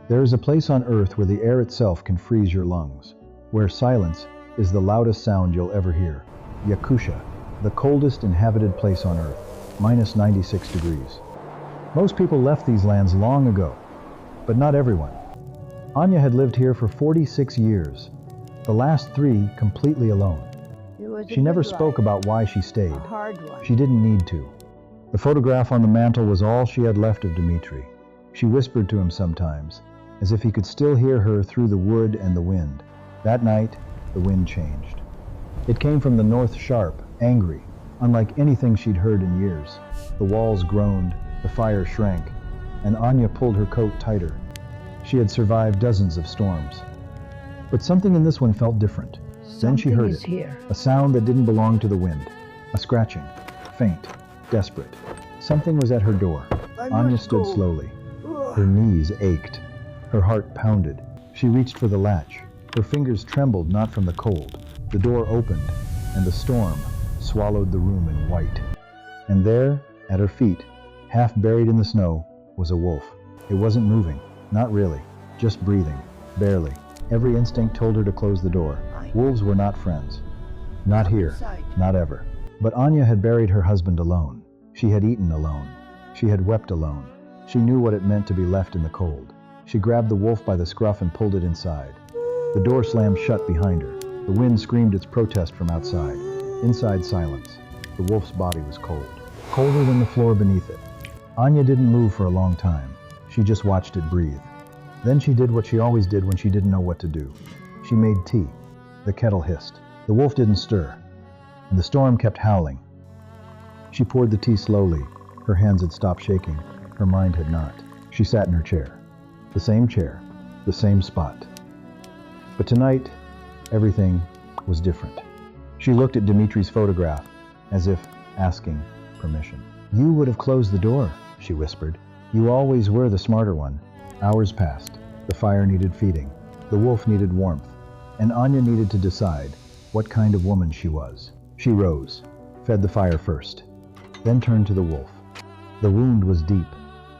There is a place on Earth where the air itself can freeze your lungs, where silence is the loudest sound you'll ever hear. Yakutia, the coldest inhabited place on Earth, minus 96 degrees. Most people left these lands long ago, but not everyone. Anya had lived here for 46 years, the last 3 completely alone. She never spoke about why she stayed. She didn't need to. The photograph on the mantel was all she had left of Dmitri. She whispered to him sometimes, as if he could still hear her through the wood and the wind. That night, the wind changed. It came from the north sharp, angry, unlike anything she'd heard in years. The walls groaned, the fire shrank, and Anya pulled her coat tighter. She had survived dozens of storms. But something in this one felt different. Then she heard it, a sound that didn't belong to the wind, a scratching, faint, desperate. Something was at her door. Anya stood slowly. Her knees ached. Her heart pounded. She reached for the latch. Her fingers trembled not from the cold. The door opened, and the storm swallowed the room in white. And there, at her feet, half buried in the snow, was a wolf. It wasn't moving, not really, just breathing, barely. Every instinct told her to close the door. Wolves were not friends. Not here, not ever. But Anya had buried her husband alone. She had eaten alone. She had wept alone. She knew what it meant to be left in the cold. She grabbed the wolf by the scruff and pulled it inside. The door slammed shut behind her. The wind screamed its protest from outside. Inside, silence. The wolf's body was cold. Colder than the floor beneath it. Anya didn't move for a long time. She just watched it breathe. Then she did what she always did when she didn't know what to do. She made tea. The kettle hissed. The wolf didn't stir. And the storm kept howling. She poured the tea slowly. Her hands had stopped shaking. Her mind had not. She sat in her chair. The same spot. But tonight, everything was different. She looked at Dmitri's photograph, as if asking permission. "You would have closed the door," she whispered. "You always were the smarter one." Hours passed. The fire needed feeding. The wolf needed warmth. And Anya needed to decide what kind of woman she was. She rose, fed the fire first, then turned to the wolf. The wound was deep.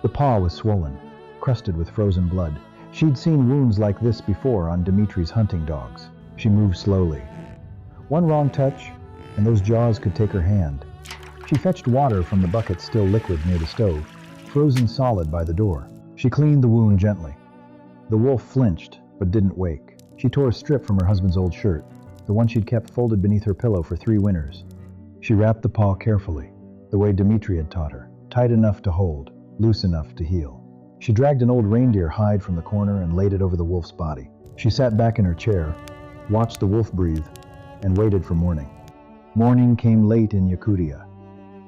The paw was swollen, crusted with frozen blood. She'd seen wounds like this before on Dmitri's hunting dogs. She moved slowly. One wrong touch, and those jaws could take her hand. She fetched water from the bucket still liquid near the stove, frozen solid by the door. She cleaned the wound gently. The wolf flinched, but didn't wake. She tore a strip from her husband's old shirt, the one she'd kept folded beneath her pillow for 3 winters. She wrapped the paw carefully, the way Dmitri had taught her, tight enough to hold, loose enough to heal. She dragged an old reindeer hide from the corner and laid it over the wolf's body. She sat back in her chair, watched the wolf breathe, and waited for morning. Morning came late in Yakutia.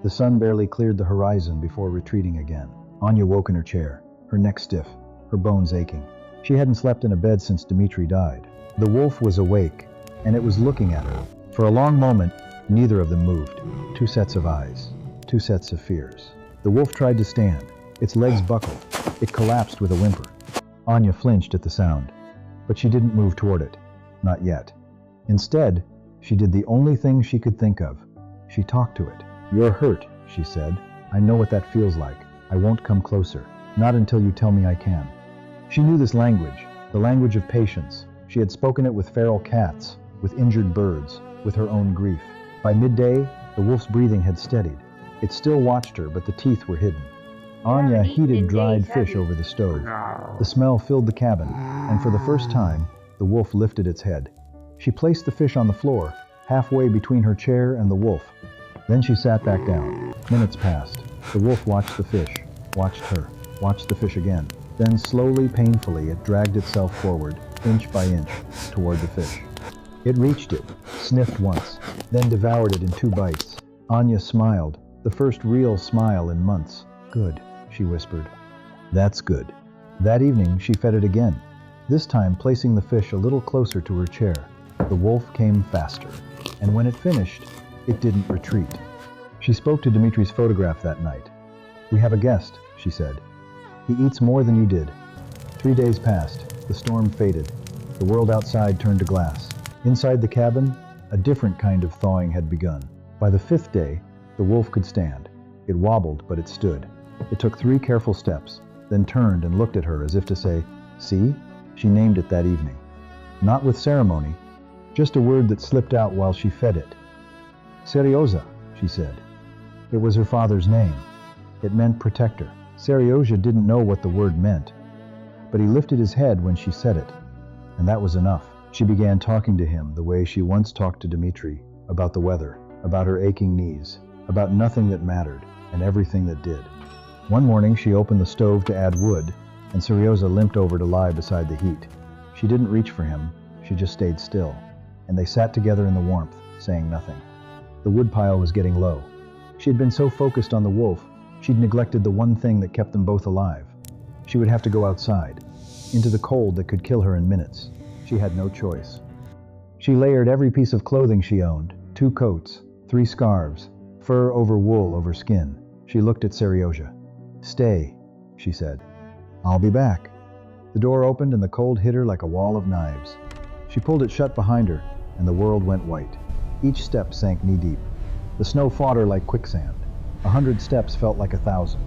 The sun barely cleared the horizon before retreating again. Anya woke in her chair, her neck stiff, her bones aching. She hadn't slept in a bed since Dmitri died. The wolf was awake, and it was looking at her. For a long moment, neither of them moved. 2 sets of eyes, 2 sets of fears. The wolf tried to stand. Its legs buckled. It collapsed with a whimper. Anya flinched at the sound, but she didn't move toward it. Not yet. Instead, she did the only thing she could think of. She talked to it. "You're hurt," she said. "I know what that feels like. I won't come closer. Not until you tell me I can." She knew this language, the language of patience. She had spoken it with feral cats, with injured birds, with her own grief. By midday, the wolf's breathing had steadied. It still watched her, but the teeth were hidden. Anya heated dried fish over the stove. The smell filled the cabin, and for the first time, the wolf lifted its head. She placed the fish on the floor, halfway between her chair and the wolf. Then she sat back down. Minutes passed. The wolf watched the fish, watched her, watched the fish again. Then slowly, painfully, it dragged itself forward, inch by inch, toward the fish. It reached it, sniffed once, then devoured it in 2 bites. Anya smiled, the first real smile in months. "Good," she whispered. "That's good." That evening, she fed it again, this time placing the fish a little closer to her chair. The wolf came faster, and when it finished, it didn't retreat. She spoke to Dmitri's photograph that night. "We have a guest," she said. "He eats more than you did." 3 days passed. The storm faded. The world outside turned to glass. Inside the cabin, a different kind of thawing had begun. By the 5th day, the wolf could stand. It wobbled, but it stood. It took 3 careful steps, then turned and looked at her as if to say, See? She named it that evening. Not with ceremony, just a word that slipped out while she fed it. Seryozha, she said. It was her father's name. It meant protector. Seryozha didn't know what the word meant, but he lifted his head when she said it, and that was enough. She began talking to him the way she once talked to Dmitri, about the weather, about her aching knees, about nothing that mattered, and everything that did. One morning she opened the stove to add wood, and Seryozha limped over to lie beside the heat. She didn't reach for him, she just stayed still, and they sat together in the warmth, saying nothing. The woodpile was getting low. She had been so focused on the wolf, she'd neglected the one thing that kept them both alive. She would have to go outside, into the cold that could kill her in minutes. She had no choice. She layered every piece of clothing she owned, 2 coats, 3 scarves, fur over wool over skin. She looked at Seryozha. "Stay," she said. "I'll be back." The door opened and the cold hit her like a wall of knives. She pulled it shut behind her, and the world went white. Each step sank knee-deep. The snow fought her like quicksand. 100 steps felt like 1,000.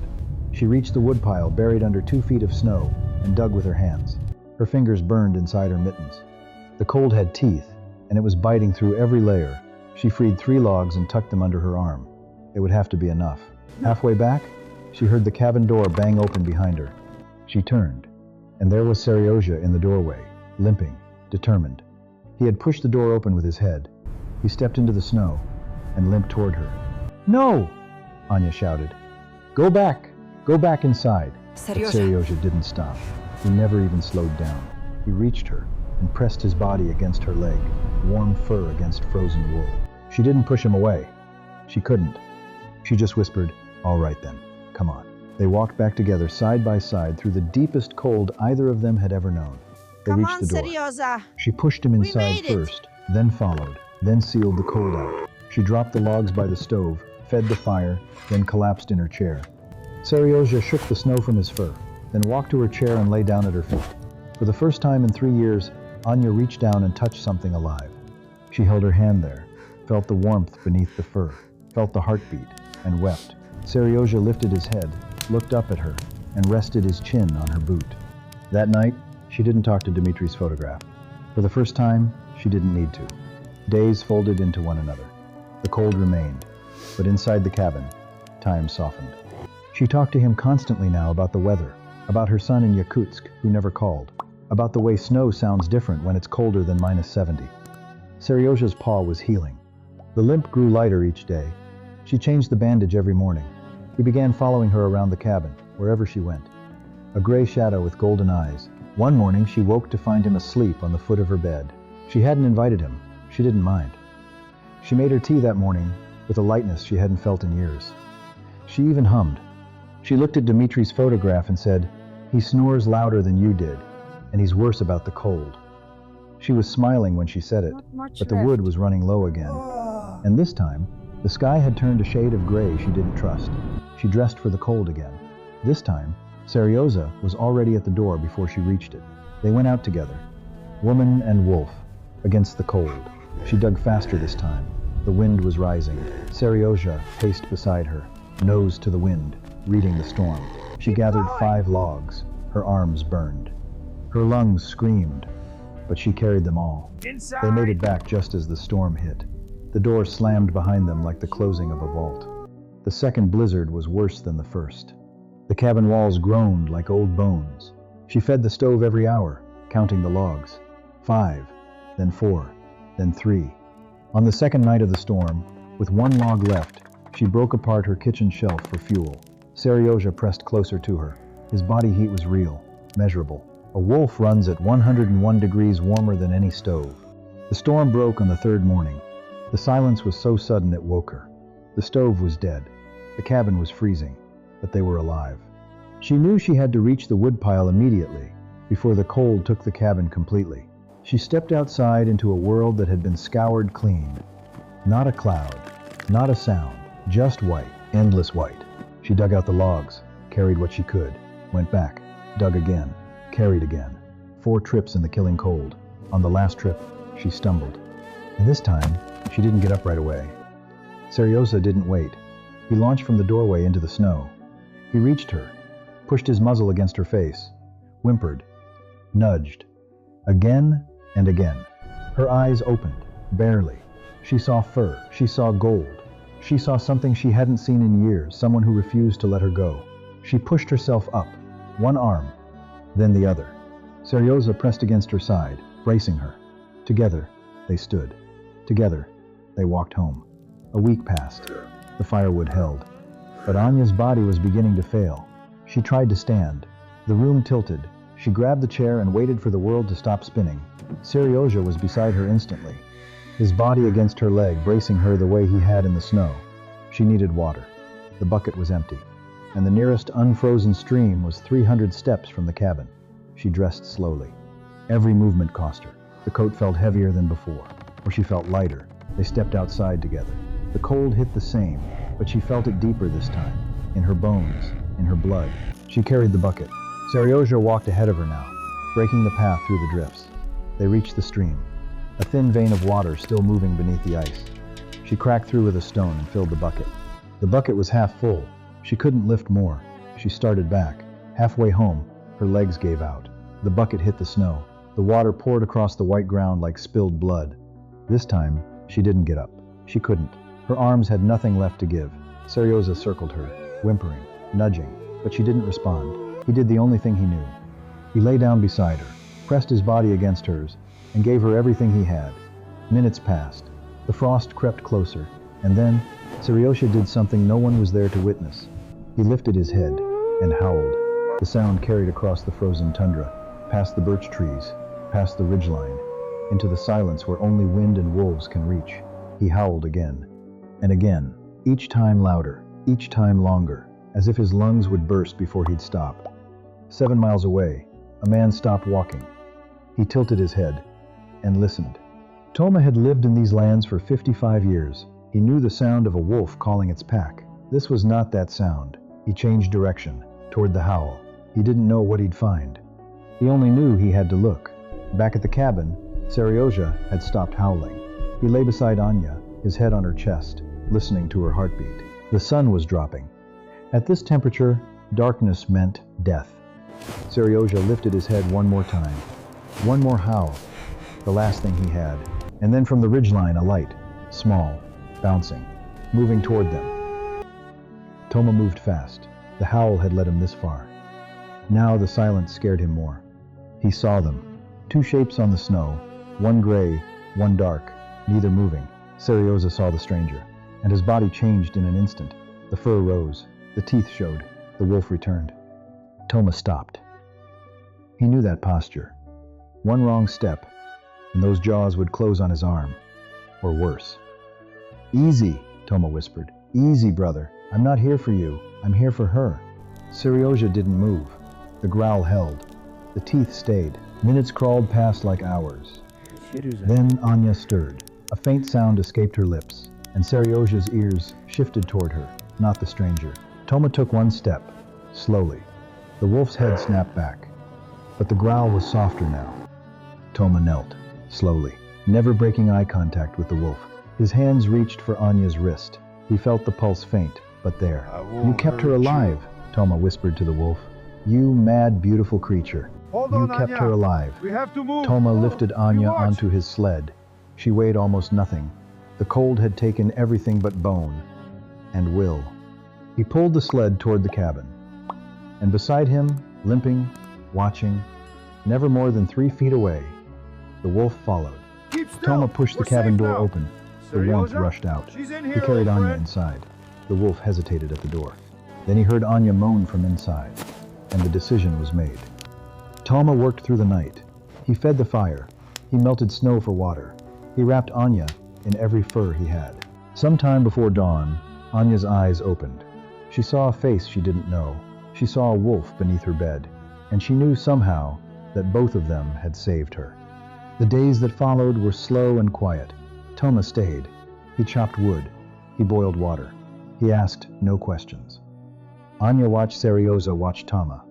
She reached the woodpile buried under 2 feet of snow and dug with her hands. Her fingers burned inside her mittens. The cold had teeth, and it was biting through every layer. She freed 3 logs and tucked them under her arm. It would have to be enough. Halfway back, she heard the cabin door bang open behind her. She turned, and there was Seryozha in the doorway, limping, determined. He had pushed the door open with his head. He stepped into the snow and limped toward her. "No!" Anya shouted. Go back inside." But Seryozha didn't stop. He never even slowed down. He reached her and pressed his body against her leg, warm fur against frozen wool. She didn't push him away. She couldn't. She just whispered, "All right then, come on." They walked back together side by side through the deepest cold either of them had ever known. They reached the door. Seryozha. She pushed him inside first, then followed, then sealed the cold out. She dropped the logs by the stove, fed the fire, then collapsed in her chair. Seryozha shook the snow from his fur, then walked to her chair and lay down at her feet. For the first time in 3 years, Anya reached down and touched something alive. She held her hand there, felt the warmth beneath the fur, felt the heartbeat, and wept. Seryozha lifted his head, looked up at her, and rested his chin on her boot. That night, she didn't talk to Dmitri's photograph. For the first time, she didn't need to. Days folded into one another. The cold remained, but inside the cabin, time softened. She talked to him constantly now about the weather, about her son in Yakutsk, who never called, about the way snow sounds different when it's colder than -70. Seryozha's paw was healing. The limp grew lighter each day. She changed the bandage every morning. He began following her around the cabin, wherever she went. A gray shadow with golden eyes. One morning she woke to find him asleep on the foot of her bed. She hadn't invited him. She didn't mind. She made her tea that morning with a lightness she hadn't felt in years. She even hummed. She looked at Dmitri's photograph and said, "He snores louder than you did, and he's worse about the cold." She was smiling when she said it, but the wood was running low again. And this time, the sky had turned a shade of gray she didn't trust. She dressed for the cold again. This time, Seryozha was already at the door before she reached it. They went out together, woman and wolf, against the cold. She dug faster this time. The wind was rising. Seryozha paced beside her, nose to the wind, reading the storm. She gathered 5 logs. Her arms burned. Her lungs screamed, but she carried them all. They made it back just as the storm hit. The door slammed behind them like the closing of a vault. The second blizzard was worse than the first. The cabin walls groaned like old bones. She fed the stove every hour, counting the logs. 5, then 4, then 3. On the second night of the storm, with 1 log left, she broke apart her kitchen shelf for fuel. Seryozha pressed closer to her. His body heat was real, measurable. A wolf runs at 101 degrees warmer than any stove. The storm broke on the 3rd morning. The silence was so sudden it woke her. The stove was dead. The cabin was freezing, but they were alive. She knew she had to reach the woodpile immediately, before the cold took the cabin completely. She stepped outside into a world that had been scoured clean. Not a cloud, not a sound, just white, endless white. She dug out the logs, carried what she could, went back, dug again, carried again. 4 trips in the killing cold. On the last trip, she stumbled. And this time, she didn't get up right away. Seryozha didn't wait. He launched from the doorway into the snow. He reached her, pushed his muzzle against her face, whimpered, nudged. Again and again. Her eyes opened, barely. She saw fur, she saw gold. She saw something she hadn't seen in years, someone who refused to let her go. She pushed herself up, one arm, then the other. Seryozha pressed against her side, bracing her. Together, they stood. Together, they walked home. A week passed. The firewood held. But Anya's body was beginning to fail. She tried to stand. The room tilted. She grabbed the chair and waited for the world to stop spinning. Seryozha was beside her instantly, his body against her leg, bracing her the way he had in the snow. She needed water. The bucket was empty, and the nearest unfrozen stream was 300 steps from the cabin. She dressed slowly. Every movement cost her. The coat felt heavier than before, or she felt lighter. They stepped outside together. The cold hit the same, but she felt it deeper this time, in her bones, in her blood. She carried the bucket. Seryozha walked ahead of her now, breaking the path through the drifts. They reached the stream, a thin vein of water still moving beneath the ice. She cracked through with a stone and filled the bucket. The bucket was half full. She couldn't lift more. She started back. Halfway home, her legs gave out. The bucket hit the snow. The water poured across the white ground like spilled blood. This time, she didn't get up. She couldn't. Her arms had nothing left to give. Seryozha circled her, whimpering, nudging, but she didn't respond. He did the only thing he knew. He lay down beside her, pressed his body against hers, and gave her everything he had. Minutes passed. The frost crept closer, and then Seryozha did something no one was there to witness. He lifted his head and howled. The sound carried across the frozen tundra, past the birch trees, past the ridgeline, into the silence where only wind and wolves can reach. He howled again and again, each time louder, each time longer, as if his lungs would burst before he'd stop. 7 miles away, a man stopped walking. He tilted his head and listened. Toma had lived in these lands for 55 years. He knew the sound of a wolf calling its pack. This was not that sound. He changed direction, toward the howl. He didn't know what he'd find. He only knew he had to look. Back at the cabin, Seryozha had stopped howling. He lay beside Anya, his head on her chest, listening to her heartbeat. The sun was dropping. At this temperature, darkness meant death. Seryozha lifted his head one more time. One more howl, the last thing he had. And then from the ridgeline, a light, small, bouncing, moving toward them. Toma moved fast. The howl had led him this far. Now the silence scared him more. He saw them. 2 shapes on the snow, one gray, one dark, neither moving. Seryozha saw the stranger, and his body changed in an instant. The fur rose, the teeth showed, the wolf returned. Toma stopped. He knew that posture. One wrong step, and those jaws would close on his arm, or worse. "Easy," Toma whispered. "Easy, brother. I'm not here for you. I'm here for her." Seryozha didn't move. The growl held. The teeth stayed. Minutes crawled past like hours. Then Anya stirred. A faint sound escaped her lips, and Seryozha's ears shifted toward her, not the stranger. Toma took one step, slowly. The wolf's head snapped back, but the growl was softer now. Toma knelt, slowly, never breaking eye contact with the wolf. His hands reached for Anya's wrist. He felt the pulse faint, but there. "You kept her alive," Toma whispered to the wolf. "You mad, beautiful creature. You kept her alive." We have to move. Toma lifted Anya Watch. onto his sled. She weighed almost nothing. The cold had taken everything but bone and will. He pulled the sled toward the cabin. And beside him, limping, watching, never more than 3 feet away, the wolf followed. Keep still. Toma pushed the We're cabin safe door now. open. The warmth Seryozha? rushed out. She's in He here, carried old Anya friend. inside. The wolf hesitated at the door. Then he heard Anya moan from inside, and the decision was made. Toma worked through the night. He fed the fire. He melted snow for water. He wrapped Anya in every fur he had. Sometime before dawn, Anya's eyes opened. She saw a face she didn't know. She saw a wolf beneath her bed, and she knew somehow that both of them had saved her. The days that followed were slow and quiet. Toma stayed. He chopped wood. He boiled water. He asked no questions. Anya watched Seryozha watch Toma.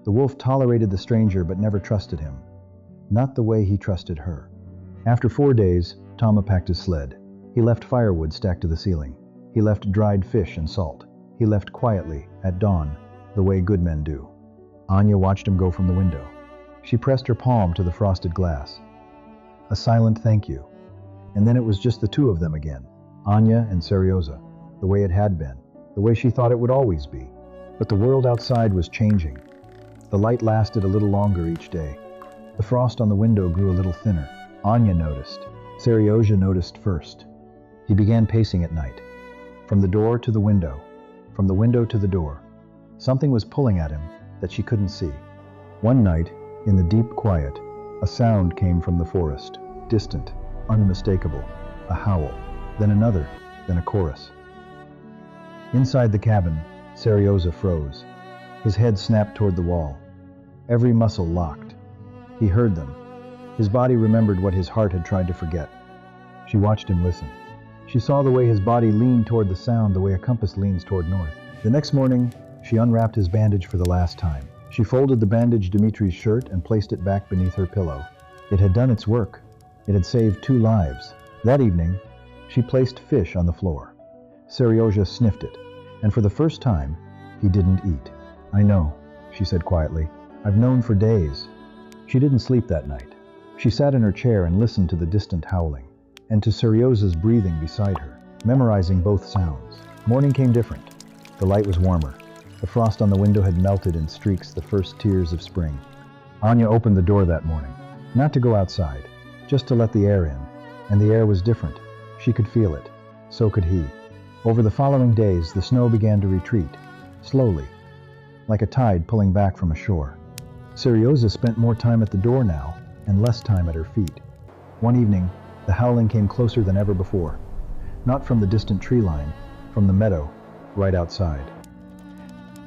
The wolf tolerated the stranger but never trusted him. Not the way he trusted her. After 4 days, Toma packed his sled. He left firewood stacked to the ceiling. He left dried fish and salt. He left quietly, at dawn, the way good men do. Anya watched him go from the window. She pressed her palm to the frosted glass. A silent thank you. And then it was just the two of them again. Anya and Seryozha, the way it had been, the way she thought it would always be. But the world outside was changing. The light lasted a little longer each day. The frost on the window grew a little thinner. Anya noticed. Seryozha noticed first. He began pacing at night. From the door to the window. From the window to the door. Something was pulling at him that she couldn't see. One night, in the deep quiet, a sound came from the forest. Distant, unmistakable. A howl. Then another. Then a chorus. Inside the cabin, Seryozha froze. His head snapped toward the wall. Every muscle locked. He heard them. His body remembered what his heart had tried to forget. She watched him listen. She saw the way his body leaned toward the sound, the way a compass leans toward north. The next morning, she unwrapped his bandage for the last time. She folded the bandaged Dmitri's shirt and placed it back beneath her pillow. It had done its work. It had saved 2 lives. That evening, she placed fish on the floor. Seryozha sniffed it, and for the first time, he didn't eat. "I know," she said quietly. "I've known for days." She didn't sleep that night. She sat in her chair and listened to the distant howling, and to Seryozha's breathing beside her, memorizing both sounds. Morning came different. The light was warmer. The frost on the window had melted in streaks, the first tears of spring. Anya opened the door that morning, not to go outside, just to let the air in, and the air was different. She could feel it. So could he. Over the following days, the snow began to retreat, slowly, like a tide pulling back from a shore. Seryozha spent more time at the door now, and less time at her feet. One evening, the howling came closer than ever before. Not from the distant tree line, from the meadow, right outside.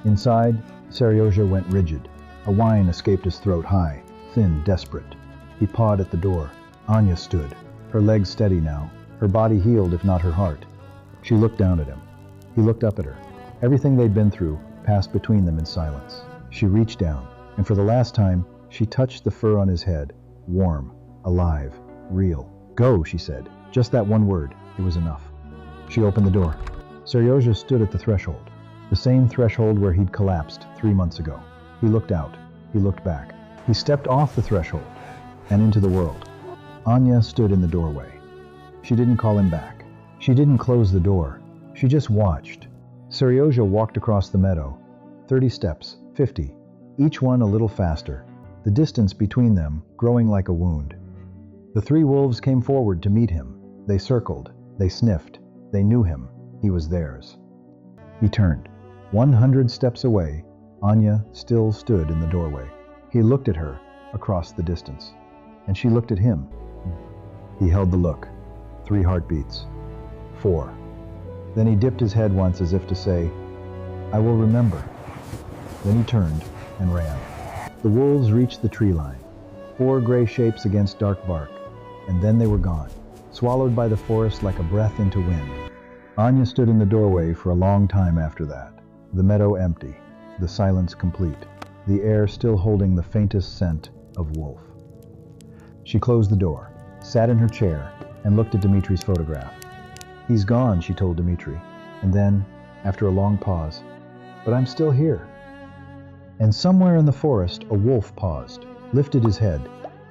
Inside, Seryozha went rigid. A whine escaped his throat, high, thin, desperate. He pawed at the door. Anya stood, her legs steady now, her body healed if not her heart. She looked down at him. He looked up at her. Everything they'd been through passed between them in silence. She reached down, and for the last time, she touched the fur on his head. Warm, alive, real. "Go," she said. Just that one word. It was enough. She opened the door. Seryozha stood at the threshold. The same threshold where he'd collapsed 3 months ago. He looked out. He looked back. He stepped off the threshold and into the world. Anya stood in the doorway. She didn't call him back. She didn't close the door. She just watched. Seryozha walked across the meadow. 30 steps, 50, each one a little faster, the distance between them growing like a wound. The 3 wolves came forward to meet him. They circled. They sniffed. They knew him. He was theirs. He turned. 100 steps away, Anya still stood in the doorway. He looked at her across the distance, and she looked at him. He held the look. 3 heartbeats. 4. Then he dipped his head once as if to say, "I will remember." Then he turned and ran. The wolves reached the tree line. 4 gray shapes against dark bark, and then they were gone, swallowed by the forest like a breath into wind. Anya stood in the doorway for a long time after that, the meadow empty, the silence complete, the air still holding the faintest scent of wolf. She closed the door, sat in her chair, and looked at Dmitri's photograph. "He's gone," she told Dmitri, and then, after a long pause, "But I'm still here." And somewhere in the forest, a wolf paused, lifted his head,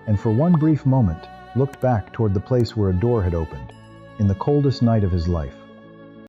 and for one brief moment, looked back toward the place where a door had opened, in the coldest night of his life.